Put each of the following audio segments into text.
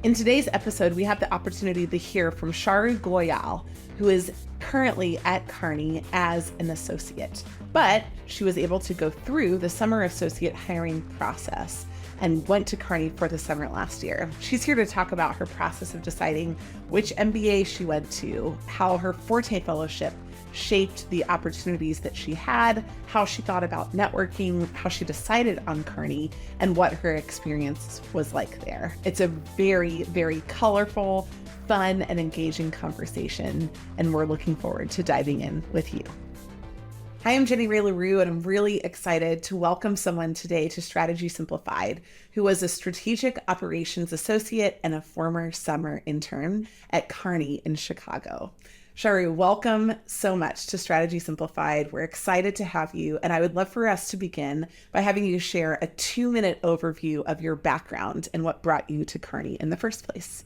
In today's episode, we have the opportunity to hear from Charu Goyal, who is currently at Kearney as an associate, but she was able to go through the summer associate hiring process and went to Kearney for the summer last year. She's here to talk about her process of deciding which MBA she went to, how her Forte Fellowship shaped the opportunities that she had, how she thought about networking, how she decided on Kearney, and what her experience was like there. It's a very, very colorful, fun, and engaging conversation, and we're looking forward to diving in with you. Hi, I'm Jenny Ray LaRue, and I'm really excited to welcome someone today to Strategy Simplified, who was a strategic operations associate and a former summer intern at Kearney in Chicago. Charu, welcome so much to Strategy Simplified. We're excited to have you, and I would love for us to begin by having you share a 2-minute overview of your background and what brought you to Kearney in the first place.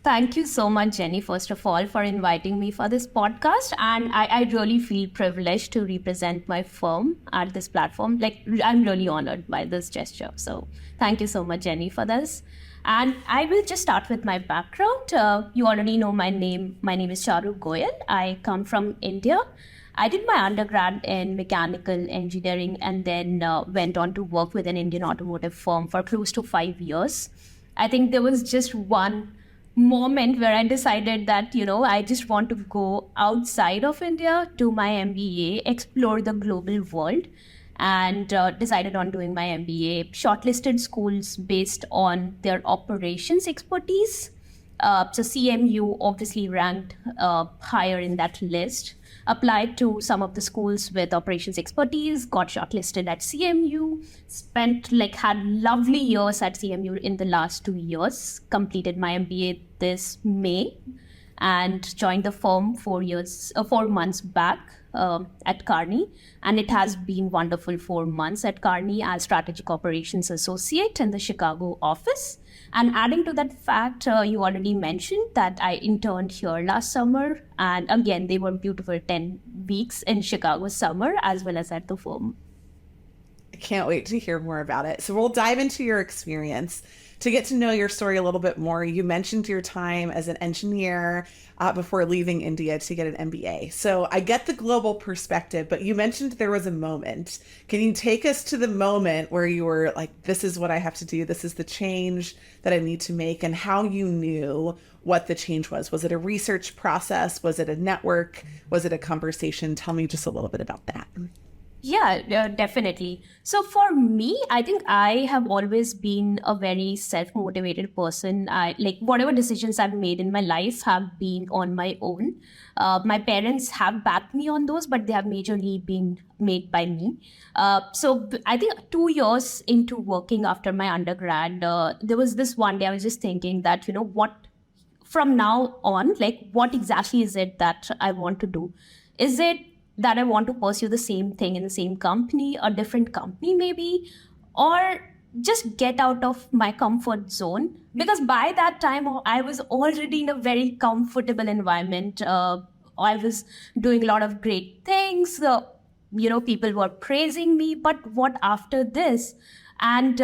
Thank you so much, Jenny, first of all, for inviting me for this podcast. And I really feel privileged to represent my firm at this platform. I'm really honored by this gesture. So thank you so much, Jenny, for this. And I will just start with my background. You already know my name. My name is Charu Goyal. I come from India. I did my undergrad in mechanical engineering and then went on to work with an Indian automotive firm for close to 5 years. I think there was just one moment where I decided that, I just want to go outside of India, do my MBA, explore the global world, and decided on doing my MBA, shortlisted schools based on their operations expertise. So CMU obviously ranked higher in that list. Applied to some of the schools with operations expertise, got shortlisted at CMU, had lovely years at CMU in the last 2 years, completed my MBA this May, and joined the firm 4 months back at Kearney. And it has been wonderful 4 months at Kearney as Strategic Operations Associate in the Chicago office. And adding to that fact, you already mentioned that I interned here last summer. And again, they were beautiful 10 weeks in Chicago summer as well as at the firm. I can't wait to hear more about it. So we'll dive into your experience. To get to know your story a little bit more, you mentioned your time as an engineer before leaving India to get an MBA. So I get the global perspective, but you mentioned there was a moment. Can you take us to the moment where you were like, this is what I have to do, this is the change that I need to make, and how you knew what the change was? Was it a research process? Was it a network? Was it a conversation? Tell me just a little bit about that. Yeah, definitely. So for me, I think I have always been a very self-motivated person. Whatever decisions I've made in my life have been on my own. My parents have backed me on those, but they have majorly been made by me. So I think 2 years into working after my undergrad, there was this one day I was just thinking that, what from now on, what exactly is it that I want to do? Is it that I want to pursue the same thing in the same company, a different company maybe, or just get out of my comfort zone? Because by that time, I was already in a very comfortable environment. I was doing a lot of great things. People were praising me, but what after this? And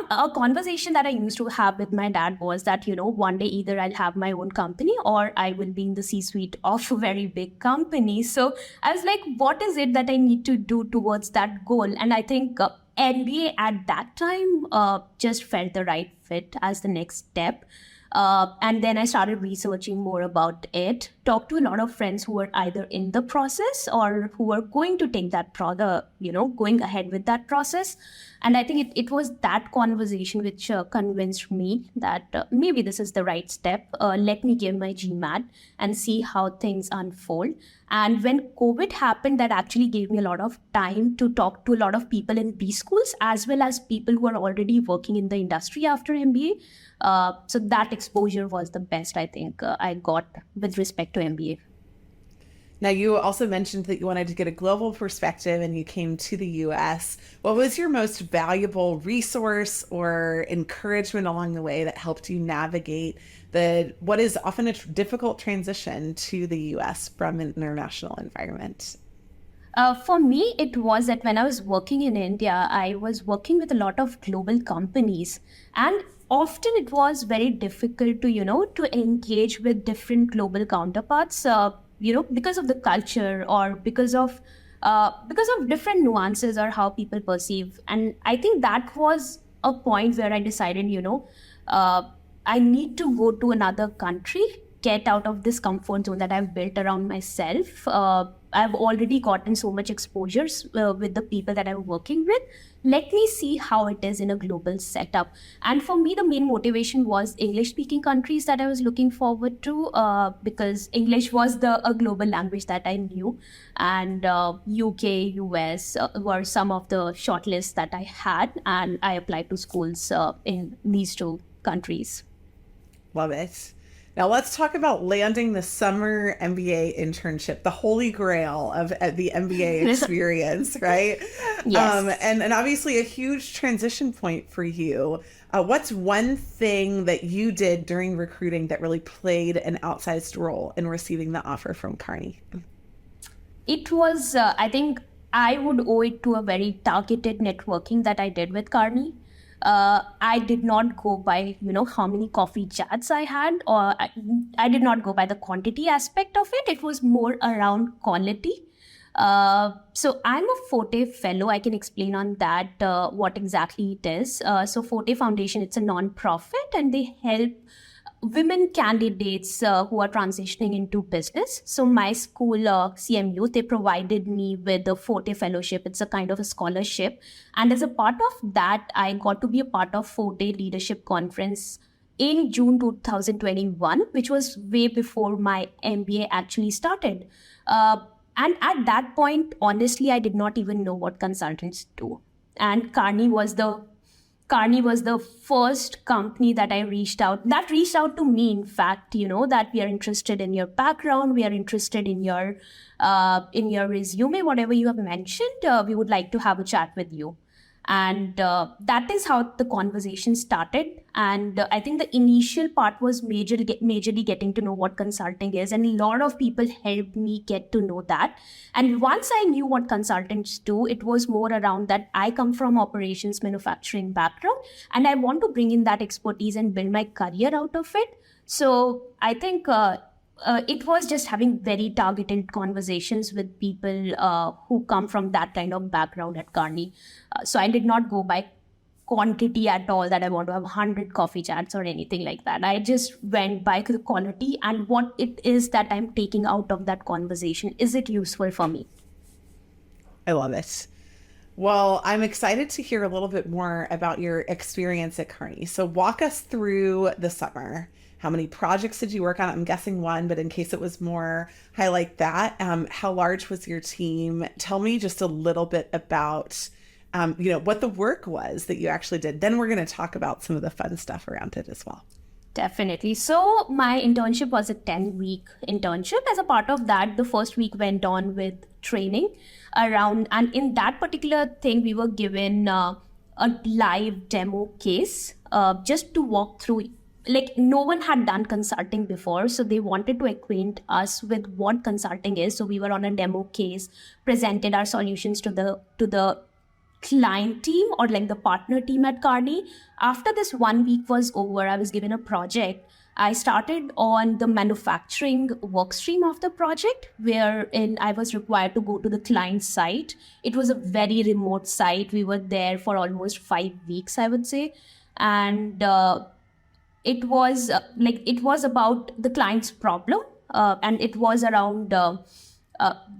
a conversation that I used to have with my dad was that, one day either I'll have my own company or I will be in the C-suite of a very big company. So I was like, what is it that I need to do towards that goal? And I think MBA at that time just felt the right fit as the next step. And then I started researching more about it, talked to a lot of friends who were either in the process or who were going to take that going ahead with that process. And I think it was that conversation which convinced me that maybe this is the right step. Let me give my GMAT and see how things unfold. And when COVID happened, that actually gave me a lot of time to talk to a lot of people in B schools, as well as people who are already working in the industry after MBA. So that exposure was the best, I think, I got with respect to MBA. Now, you also mentioned that you wanted to get a global perspective and you came to the US. What was your most valuable resource or encouragement along the way that helped you navigate what is often a difficult transition to the US from an international environment? For me, it was that when I was working in India, I was working with a lot of global companies, and often it was very difficult to, to engage with different global counterparts, because of the culture or because of different nuances or how people perceive. And I think that was a point where I decided, uh, I need to go to another country, get out of this comfort zone that I've built around myself. I've already gotten so much exposures with the people that I'm working with. Let me see how it is in a global setup. And for me, the main motivation was English speaking countries that I was looking forward to, because English was a global language that I knew. And UK, US were some of the shortlists that I had. And I applied to schools in these two countries. Love it. Now let's talk about landing the summer MBA internship, the holy grail of the MBA experience, right? Yes. And obviously a huge transition point for you. What's one thing that you did during recruiting that really played an outsized role in receiving the offer from Kearney? It was, I think I would owe it to a very targeted networking that I did with Kearney. I did not go by, how many coffee chats I had, or I did not go by the quantity aspect of it. It was more around quality. So I'm a Forte fellow. I can explain on that what exactly it is. So Forte Foundation, it's a non-profit, and they help women candidates who are transitioning into business. So my school, CMU, they provided me with the Forte Fellowship. It's a kind of a scholarship. And as a part of that, I got to be a part of Forte Leadership Conference in June 2021, which was way before my MBA actually started. And at that point, honestly, I did not even know what consultants do. And Kearney was the first company that reached out to me, in fact, that we are interested in your background, we are interested in your resume, whatever you have mentioned, we would like to have a chat with you. And that is how the conversation started. And I think the initial part was majorly getting to know what consulting is. And a lot of people helped me get to know that. And once I knew what consultants do, it was more around that I come from operations manufacturing background, and I want to bring in that expertise and build my career out of it. So I think it was just having very targeted conversations with people who come from that kind of background at Kearney. So I did not go by quantity at all, that I want to have 100 coffee chats or anything like that. I just went by the quality and what it is that I'm taking out of that conversation. Is it useful for me? I love it. Well, I'm excited to hear a little bit more about your experience at Kearney. So walk us through the summer. How many projects did you work on? I'm guessing one, but in case it was more, highlight that. How large was your team? Tell me just a little bit about, what the work was that you actually did. Then we're going to talk about some of the fun stuff around it as well. Definitely. So my internship was a 10-week internship. As a part of that, the first week went on with training around, and in that particular thing, we were given a live demo case just to walk through. Like, no one had done consulting before, so they wanted to acquaint us with what consulting is. So we were on a demo case, presented our solutions to the client team, or like the partner team at Kearney. After this 1 week was over, I was given a project. I started on the manufacturing work stream of the project, wherein I was required to go to the client site. It was a very remote site. We were there for almost 5 weeks, I would say. And it was about the client's problem, and it was around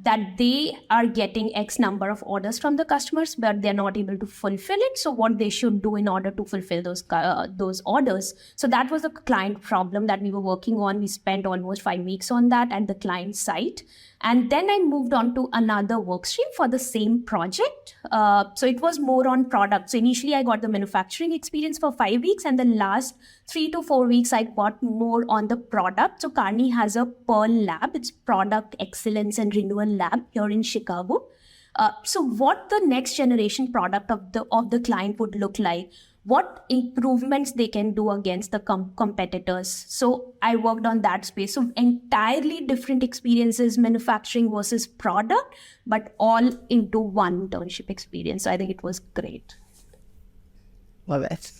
that they are getting X number of orders from the customers, but they're not able to fulfill it. So what they should do in order to fulfill those orders. So that was a client problem that we were working on. We spent almost 5 weeks on that at the client site. And then I moved on to another work stream for the same project. So it was more on product. So initially I got the manufacturing experience for 5 weeks, and the last 3 to 4 weeks I got more on the product. So Kearney has a Pearl lab. It's Product Excellence and Renewal Lab here in Chicago. So what the next generation product of the client would look like, what improvements they can do against the competitors. So I worked on that space. So entirely different experiences, manufacturing versus product, but all into one internship experience. So I think it was great. Love it.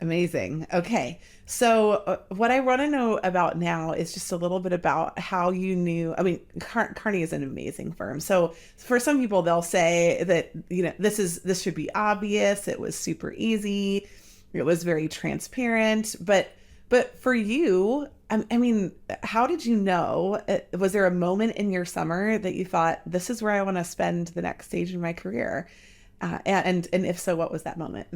Amazing. Okay. So what I want to know about now is just a little bit about how you knew. I mean, Kearney is an amazing firm. So for some people, they'll say that, this should be obvious. It was super easy. It was very transparent. But for you, I mean, how did you know? Was there a moment in your summer that you thought, this is where I want to spend the next stage in my career? And if so, what was that moment?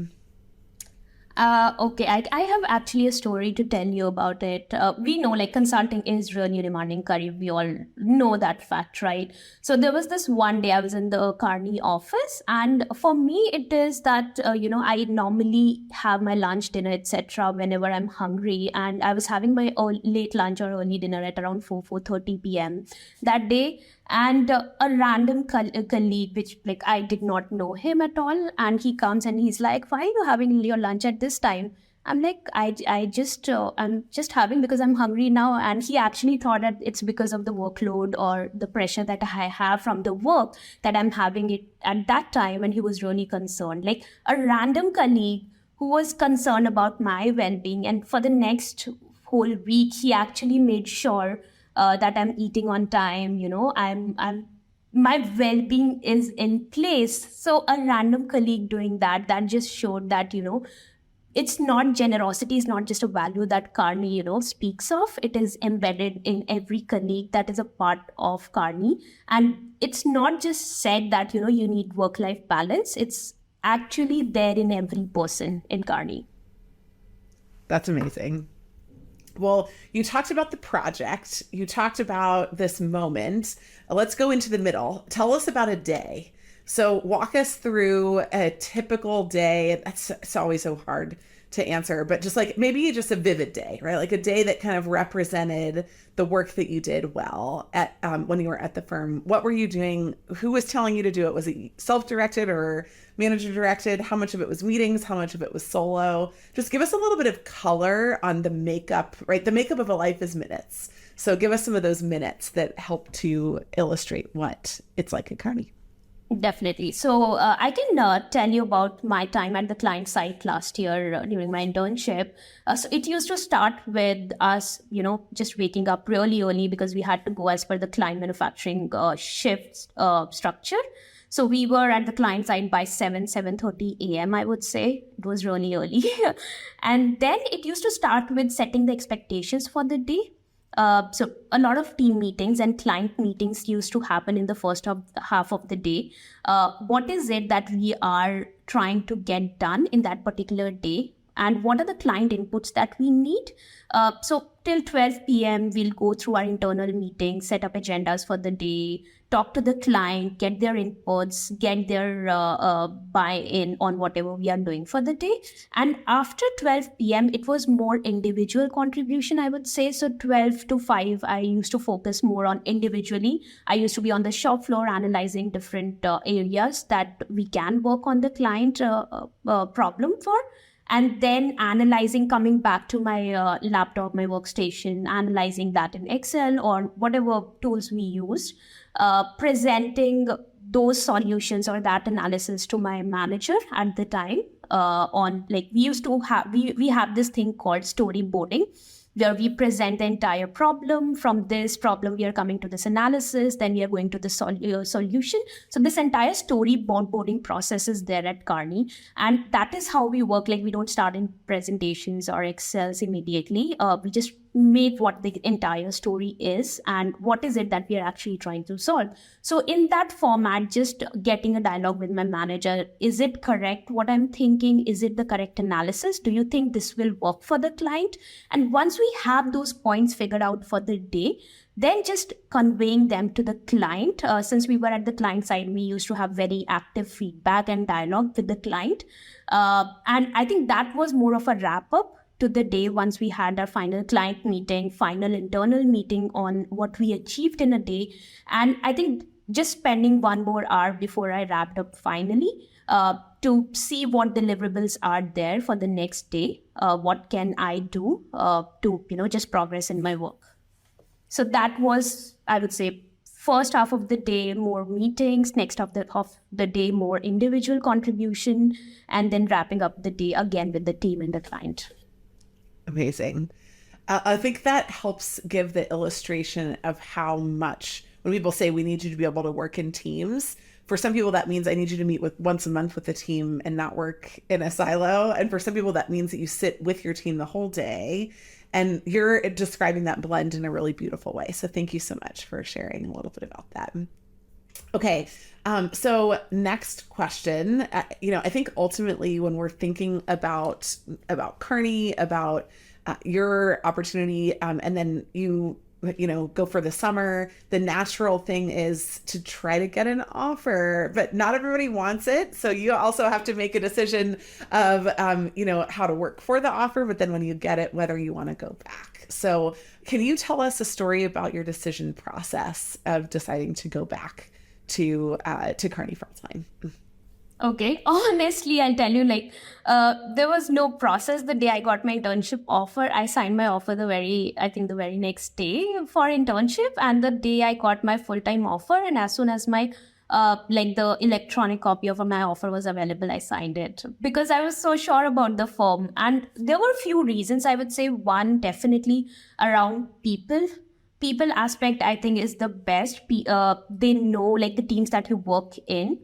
Okay, I have actually a story to tell you about it. We know like consulting is really demanding career. We all know that fact, right? So there was this one day I was in the Kearney office, and for me it is that I normally have my lunch, dinner, etc. whenever I'm hungry, and I was having my late lunch or early dinner at around 4:30 p.m. that day. And a random colleague, which like I did not know him at all, and he comes and he's like, "Why are you having your lunch at this time?" I'm like, I'm just having because I'm hungry now. And he actually thought that it's because of the workload or the pressure that I have from the work that I'm having it at that time. And he was really concerned, like a random colleague who was concerned about my well-being. And for the next whole week, he actually made sure that I'm eating on time, I'm my well-being is in place. So a random colleague doing that just showed that, it's not generosity is not just a value that Kearney, speaks of. It is embedded in every colleague that is a part of Kearney. And it's not just said that, you need work-life balance. It's actually there in every person in Kearney. That's amazing. Well, you talked about the project. You talked about this moment. Let's go into the middle. Tell us about a day. So walk us through a typical day. It's always so hard to answer, but just like maybe just a vivid day, right? Like a day that kind of represented the work that you did well at when you were at the firm. What were you doing? Who was telling you to do it? Was it self-directed or manager directed? How much of it was meetings? How much of it was solo? Just give us a little bit of color on the makeup, right? The makeup of a life is minutes. So give us some of those minutes that help to illustrate what it's like at Kearney. Definitely. So I can tell you about my time at the client site last year during my internship. So it used to start with us, just waking up really early because we had to go as per the client manufacturing shift structure. So we were at the client side by 7:30 a.m., I would say. It was really early. And then it used to start with setting the expectations for the day. So a lot of team meetings and client meetings used to happen in the first half of the day. What is it that we are trying to get done in that particular day? And what are the client inputs that we need? So till 12 p.m., we'll go through our internal meetings, set up agendas for the day, talk to the client, get their inputs, get their buy-in on whatever we are doing for the day. And after 12 p.m., it was more individual contribution, I would say. So 12 to 5, I used to focus more on individually. I used to be on the shop floor analyzing different areas that we can work on the client problem for. And then analyzing, coming back to my laptop, my workstation, analyzing that in Excel or whatever tools we used, presenting those solutions or that analysis to my manager at the time. On like we used to have, we have this thing called storyboarding, where we present the entire problem. From this problem, we are coming to this analysis, then we are going to the solution. So this entire storyboarding process is there at Kearney. And that is how we work. Like we don't start in presentations or Excels immediately. We just made what the entire story is and what is it that we are actually trying to solve. So in that format, just getting a dialogue with my manager, is it correct what I'm thinking? Is it the correct analysis? Do you think this will work for the client? And once we have those points figured out for the day, then just conveying them to the client. Since we were at the client side, we used to have very active feedback and dialogue with the client. And I think that was more of a wrap up to the day once we had our final client meeting, final internal meeting on what we achieved in a day. And I think just spending one more hour before I wrapped up finally to see what deliverables are there for the next day. What can I do to, just progress in my work? So that was, I would say, first half of the day, more meetings, next half of the day, more individual contribution, and then wrapping up the day again with the team and the client. Amazing. I think that helps give the illustration of how much, when people say we need you to be able to work in teams, for some people that means I need you to meet with once a month with the team and not work in a silo. And for some people that means that you sit with your team the whole day. And you're describing that blend in a really beautiful way. So thank you so much for sharing a little bit about that. Okay. So next question, I think ultimately when we're thinking about Kearney, about your opportunity, and then you go for the summer, the natural thing is to try to get an offer, but not everybody wants it. So you also have to make a decision of, how to work for the offer, but then when you get it, whether you want to go back. So can you tell us a story about your decision process of deciding to go back to Kearney full time? Okay, honestly, I'll tell you, there was no process. The day I got my internship offer, I signed my offer the very next day for internship, and the day I got my full-time offer, and as soon as my the electronic copy of my offer was available, I signed it because I was so sure about the firm. And there were a few reasons. I would say one, definitely around people aspect, I think, is the best. They know, the teams that you work in,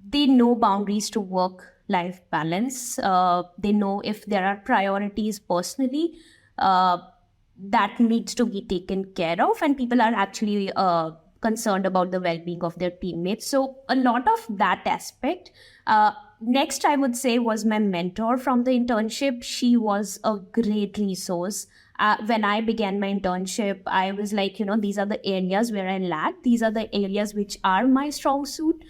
they know boundaries to work-life balance. They know if there are priorities personally that needs to be taken care of, and people are actually concerned about the well-being of their teammates. So a lot of that aspect. Next, I would say, was my mentor from the internship. She was a great resource. When I began my internship, I was like, these are the areas where I lack. These are the areas which are my strong suit.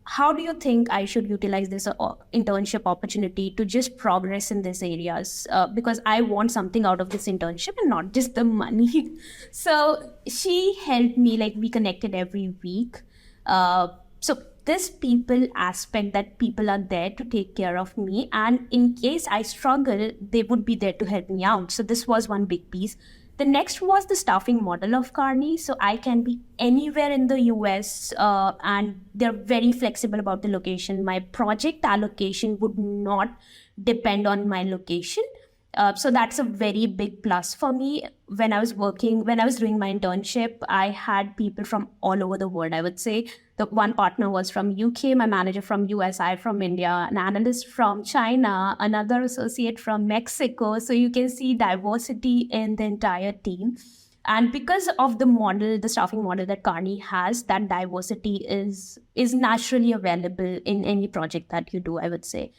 How do you think I should utilize this internship opportunity to just progress in these areas? Because I want something out of this internship and not just the money. So she helped me, we connected every week. So this people aspect, that people are there to take care of me. And in case I struggle, they would be there to help me out. So this was one big piece. The next was the staffing model of Kearney. So I can be anywhere in the US and they're very flexible about the location. My project allocation would not depend on my location. So that's a very big plus for me. When I was doing my internship, I had people from all over the world. I would say the one partner was from UK, my manager from US, I from India, an analyst from China, another associate from Mexico. So you can see diversity in the entire team. And because of the staffing model that Kearney has, that diversity is naturally available in any project that you do, I would say.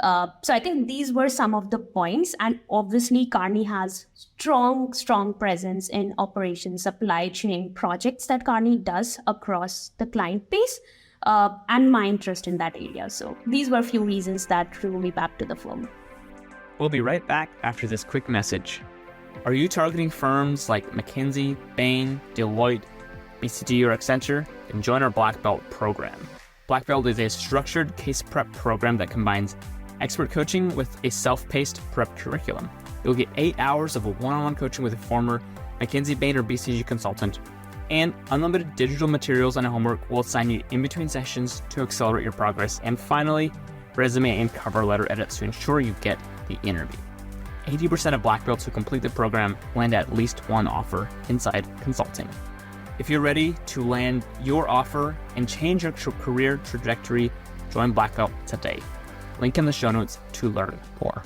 So I think these were some of the points. And obviously, Kearney has strong presence in operations, supply chain projects that Kearney does across the client base, and my interest in that area. So these were a few reasons that drew me back to the firm. We'll be right back after this quick message. Are you targeting firms like McKinsey, Bain, Deloitte, BCG, or Accenture? Then join our Black Belt program. Black Belt is a structured case prep program that combines expert coaching with a self-paced prep curriculum. You'll get 8 hours of a one-on-one coaching with a former McKinsey, Bain, or BCG consultant, and unlimited digital materials and homework will assign you in between sessions to accelerate your progress. And finally, resume and cover letter edits to ensure you get the interview. 80% of Black Belts who complete the program land at least one offer inside consulting. If you're ready to land your offer and change your career trajectory, join Black Belt today. Link in the show notes to learn more.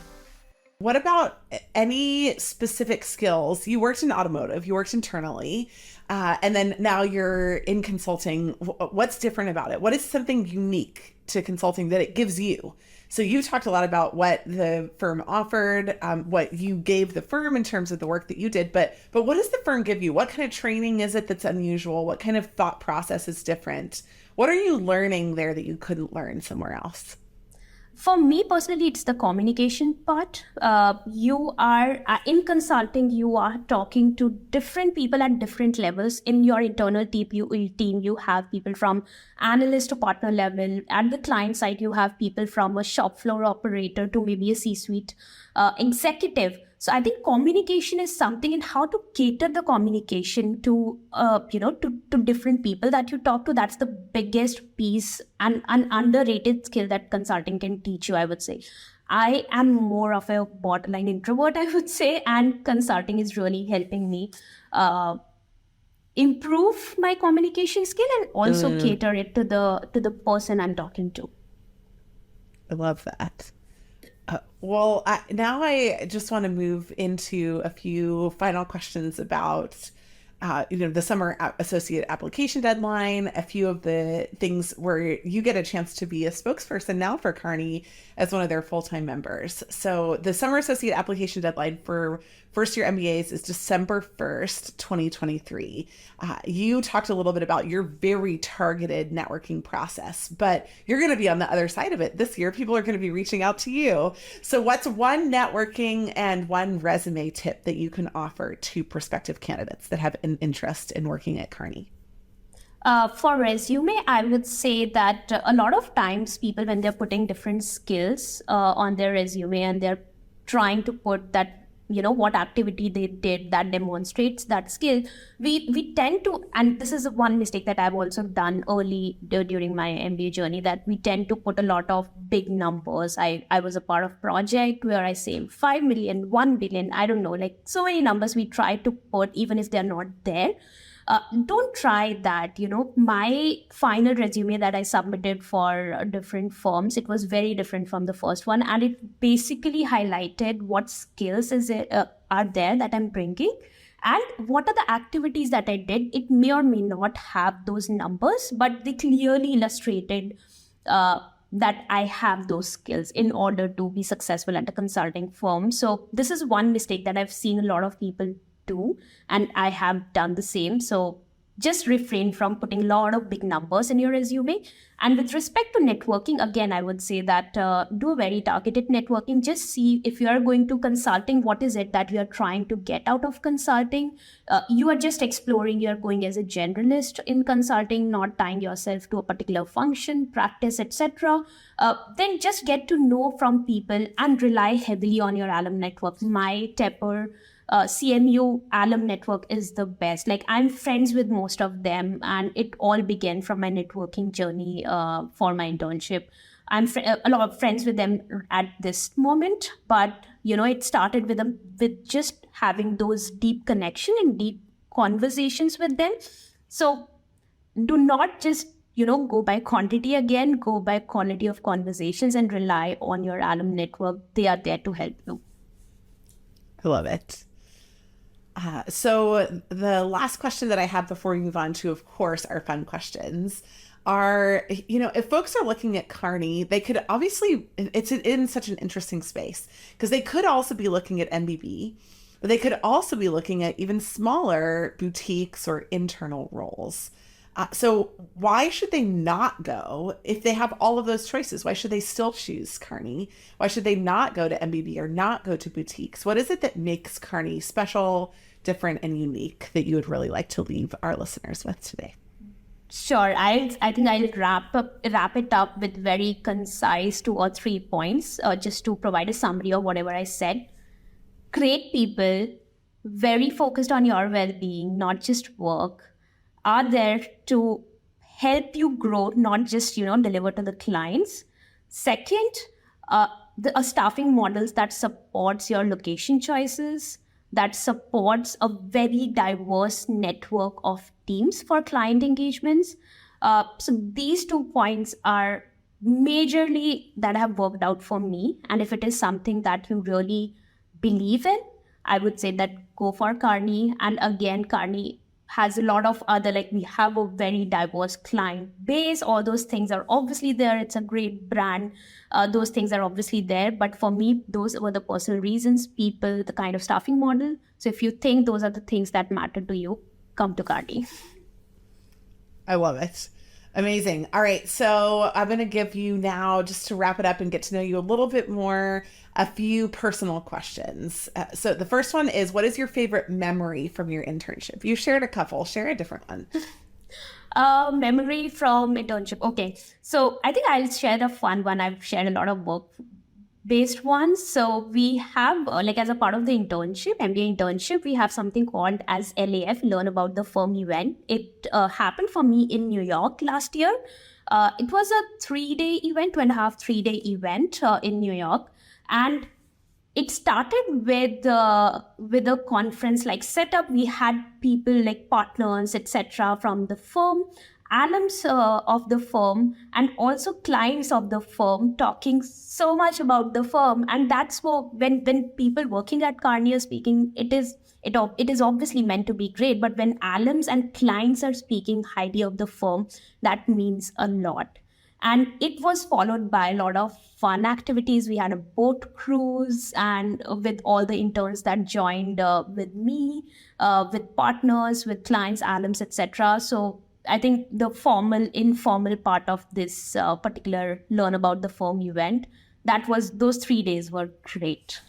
What about any specific skills? You worked in automotive, you worked internally, and then now you're in consulting. What's different about it? What is something unique to consulting that it gives you? So you talked a lot about what the firm offered, what you gave the firm in terms of the work that you did, but what does the firm give you? What kind of training is it that's unusual? What kind of thought process is different? What are you learning there that you couldn't learn somewhere else? For me personally, it's the communication part. You are in consulting, you are talking to different people at different levels. In your internal team, you have people from analyst to partner level. At the client side, you have people from a shop floor operator to maybe a C-suite executive. So I think communication is something, and how to cater the communication to to different people that you talk to. That's the biggest piece and an underrated skill that consulting can teach you, I would say. I am more of a borderline introvert, I would say, and consulting is really helping me improve my communication skill and also cater it to the person I'm talking to. I love that. Now I just want to move into a few final questions about, the summer associate application deadline, a few of the things where you get a chance to be a spokesperson now for Kearney as one of their full-time members. So the summer associate application deadline for first-year MBAs is December 1st, 2023. You talked a little bit about your very targeted networking process, but you're going to be on the other side of it this year. People are going to be reaching out to you. So what's one networking and one resume tip that you can offer to prospective candidates that have an interest in working at Kearney? For resume, I would say that a lot of times people, when they're putting different skills on their resume and they're trying to put that, what activity they did that demonstrates that skill, we tend to, and this is one mistake that I've also done early during my MBA journey, that we tend to put a lot of big numbers. I was a part of project where I saved 5 million, 1 billion, I don't know, like so many numbers we try to put, even if they're not there. Don't try that. My final resume that I submitted for different firms, it was very different from the first one. And it basically highlighted what skills are there that I'm bringing and what are the activities that I did. It may or may not have those numbers, but they clearly illustrated that I have those skills in order to be successful at a consulting firm. So this is one mistake that I've seen a lot of people do, and I have done the same. So just refrain from putting a lot of big numbers in your resume. And with respect to networking, again, I would say that do a very targeted networking. Just see, if you are going to consulting, what is it that you are trying to get out of consulting? You are just exploring, you are going as a generalist in consulting, not tying yourself to a particular function, practice, etc. Then just get to know from people and rely heavily on your alum network. My Tepper CMU alum network is the best. Like, I'm friends with most of them, and it all began from my networking journey for my internship. I'm a lot of friends with them at this moment, but it started with just having those deep connection and deep conversations with them. So do not just go by quantity again, go by quality of conversations and rely on your alum network. They are there to help you. I love it. So the last question that I have before we move on to, of course, our fun questions are, if folks are looking at Kearney, they could obviously, it's in such an interesting space because they could also be looking at MBB, but they could also be looking at even smaller boutiques or internal roles. So why should they not go if they have all of those choices? Why should they still choose Kearney? Why should they not go to MBB or not go to boutiques? What is it that makes Kearney special, different, and unique that you would really like to leave our listeners with today? Sure. I think I'll wrap it up with very concise 2 or 3 points, just to provide a summary of whatever I said. Great people, very focused on your well-being, not just work, are there to help you grow, not just, deliver to the clients. Second, a staffing models that supports your location choices, that supports a very diverse network of teams for client engagements. So these 2 points are majorly that have worked out for me. And if it is something that you really believe in, I would say that go for Kearney. And again, Kearney has a lot of other, we have a very diverse client base. All those things are obviously there. It's a great brand. Those things are obviously there. But for me, those were the personal reasons, people, the kind of staffing model. So if you think those are the things that matter to you, come to Kearney. I love it. Amazing. All right. So I'm going to give you now, just to wrap it up and get to know you a little bit more, a few personal questions. So the first one is, what is your favorite memory from your internship? You shared a couple, share a different one. Memory from internship. Okay. So I think I'll share the fun one. I've shared a lot of work based ones. So we have like as a part of the internship, MBA internship, we have something called as LAF, Learn About the Firm event. It happened for me in New York last year. It was a 3-day event, 2.5, 3-day event in New York. And it started with a conference like setup. We had people like partners, etc., from the firm, alums of the firm, and also clients of the firm talking so much about the firm. And that's when people working at Kearney are speaking, it is obviously meant to be great. But when alums and clients are speaking highly of the firm, that means a lot. And it was followed by a lot of fun activities. We had a boat cruise, and with all the interns that joined with me, with partners, with clients, alums, etc. So I think the formal, informal part of this particular Learn About the Firm event, those 3 days were great.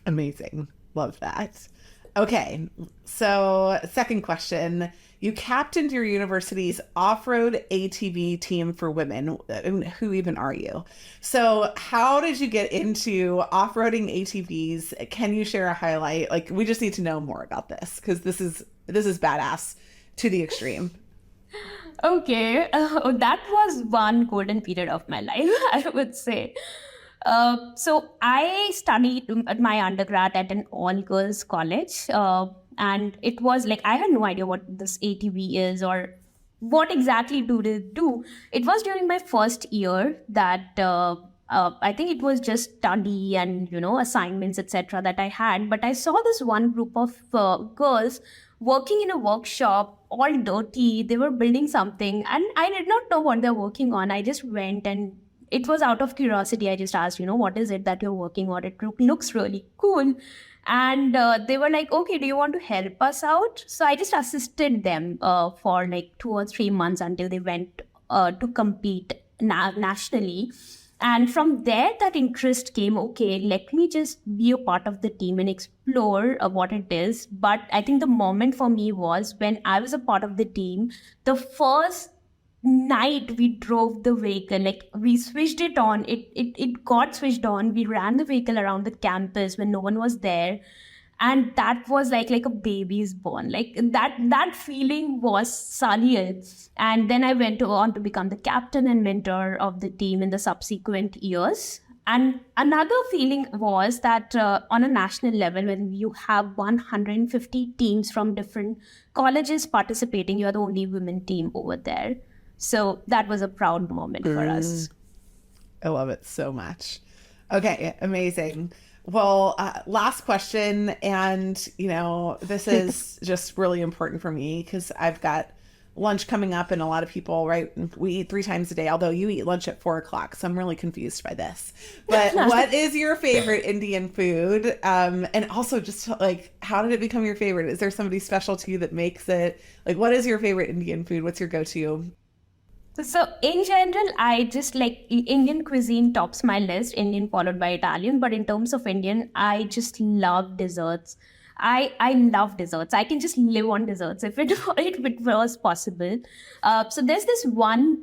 Amazing. Love that. Okay. So second question. You captained your university's off-road ATV team for women. And who even are you? So how did you get into off-roading ATVs? Can you share a highlight? Like, we just need to know more about this, because this is badass to the extreme. Okay, that was one golden period of my life, I would say. So I studied at my undergrad at an all-girls college, and it was like I had no idea what this ATV is or what exactly do they do. It was during my first year that I think it was just study and assignments, etc., that I had. But I saw this one group of girls working in a workshop, all dirty. They were building something, and I did not know what they're working on. I just went, and it was out of curiosity. I just asked, what is it that you're working on? It looks really cool. And they were like, okay, do you want to help us out? So I just assisted them for like 2 or 3 months until they went to compete nationally. And from there, that interest came, okay, let me just be a part of the team and explore what it is. But I think the moment for me was when I was a part of the team, the first night we drove the vehicle, like we switched it on, it got switched on. We ran the vehicle around the campus when no one was there. And that was like a baby is born. Like that feeling was surreal. And then I went on to become the captain and mentor of the team in the subsequent years. And another feeling was that on a national level, when you have 150 teams from different colleges participating, you are the only women team over there. So that was a proud moment for us. I love it so much. Okay, amazing. Well, last question. And, this is just really important for me because I've got lunch coming up, and a lot of people, right? We eat 3 times a day, although you eat lunch at 4:00. So I'm really confused by this. But what is your favorite Indian food? And also just like, how did it become your favorite? Is there somebody special to you that makes it? Like, what is your favorite Indian food? What's your go-to? So in general, I just like Indian cuisine tops my list, Indian followed by Italian. But in terms of Indian, I just love desserts. I love desserts. I can just live on desserts if it was possible. So there's this one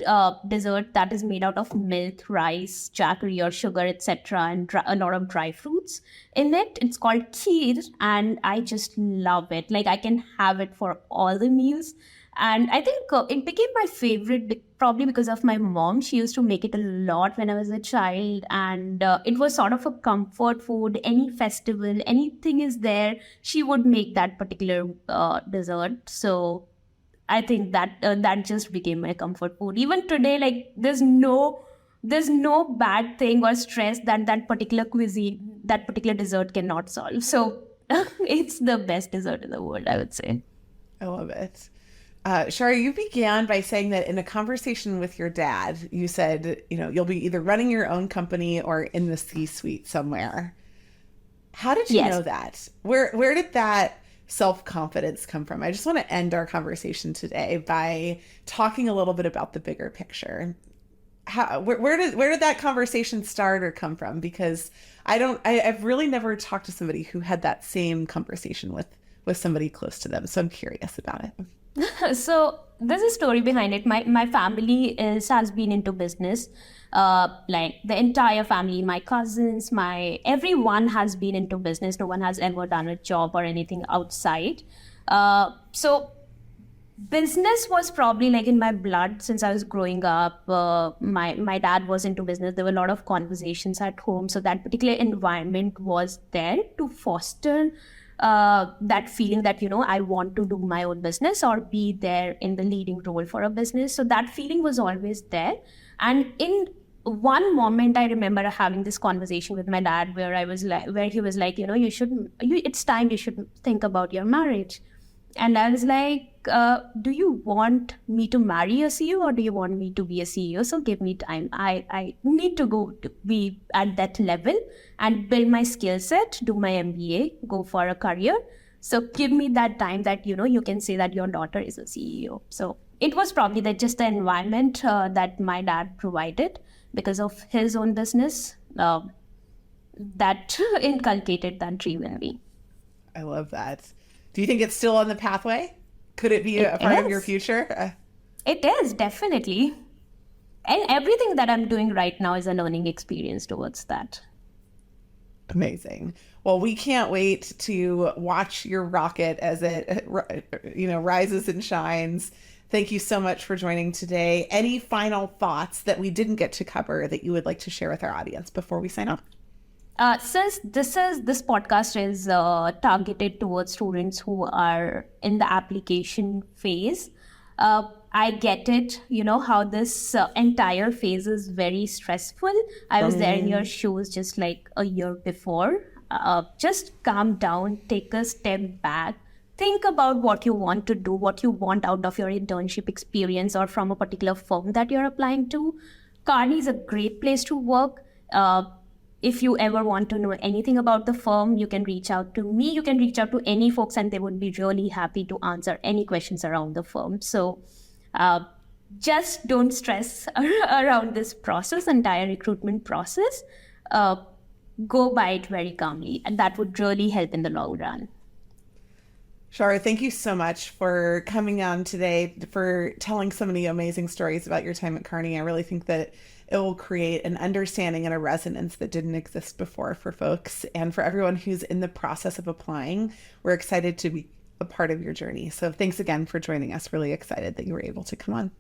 dessert that is made out of milk, rice, jaggery or sugar, etc., and a lot of dry fruits in it. It's called kheer, and I just love it. Like I can have it for all the meals. And I think it became my favorite probably because of my mom. She used to make it a lot when I was a child. And it was sort of a comfort food. Any festival, anything is there, she would make that particular dessert. So I think that just became my comfort food. Even today, like there's no bad thing or stress that particular cuisine, that particular dessert cannot solve. So it's the best dessert in the world, I would say. I love it. Charu, you began by saying that in a conversation with your dad, you said, you'll be either running your own company or in the C-suite somewhere. How did you know that? Where did that self-confidence come from? I just want to end our conversation today by talking a little bit about the bigger picture. Where did that conversation start or come from? Because I've really never talked to somebody who had that same conversation with somebody close to them. So I'm curious about it. So there's a story behind it. My family has been into business. Like the entire family, my cousins, everyone has been into business. No one has ever done a job or anything outside. So business was probably like in my blood since I was growing up. My dad was into business. There were a lot of conversations at home. So that particular environment was there to foster that feeling that, I want to do my own business or be there in the leading role for a business. So that feeling was always there. And in one moment, I remember having this conversation with my dad where he was like, it's time you should think about your marriage. And I was like, do you want me to marry a CEO or do you want me to be a CEO? So give me time. I need to go to be at that level and build my skill set, do my MBA, go for a career. So give me that time that, you can say that your daughter is a CEO. So it was probably just the environment that my dad provided because of his own business that inculcated that dream in me. I love that. Do you think it's still on the pathway? Could it be a part of your future? It is, definitely. And everything that I'm doing right now is a learning experience towards that. Amazing. Well, we can't wait to watch your rocket as it, rises and shines. Thank you so much for joining today. Any final thoughts that we didn't get to cover that you would like to share with our audience before we sign off? Since this podcast is targeted towards students who are in the application phase, I get it, how this entire phase is very stressful. I was there in your shoes just like a year before. Just calm down, take a step back, think about what you want to do, what you want out of your internship experience or from a particular firm that you're applying to. Kearney is a great place to work. If you ever want to know anything about the firm, you can reach out to me. You can reach out to any folks and they would be really happy to answer any questions around the firm. So just don't stress around this process, entire recruitment process. Go by it very calmly, and that would really help in the long run. Charu, thank you so much for coming on today, for telling so many amazing stories about your time at Kearney. I really think that it will create an understanding and a resonance that didn't exist before for folks. And for everyone who's in the process of applying, we're excited to be a part of your journey. So thanks again for joining us. Really excited that you were able to come on.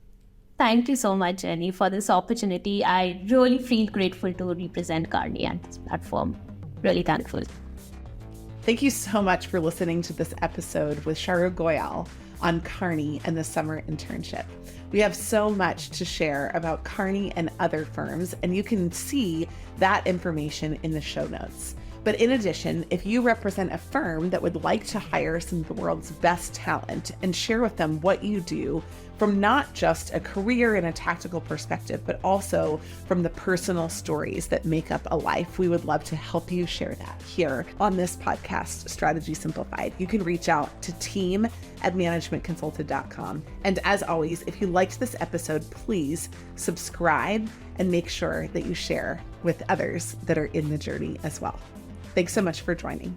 Thank you so much, Jenny, for this opportunity. I really feel grateful to represent Kearney at this platform. Really thankful. Thank you so much for listening to this episode with Charu Goyal on Kearney and the summer internship. We have so much to share about Kearney and other firms, and you can see that information in the show notes. But in addition, if you represent a firm that would like to hire some of the world's best talent and share with them what you do from not just a career and a tactical perspective, but also from the personal stories that make up a life, we would love to help you share that here on this podcast, Strategy Simplified. You can reach out to team@managementconsulted.com. And as always, if you liked this episode, please subscribe and make sure that you share with others that are in the journey as well. Thanks so much for joining.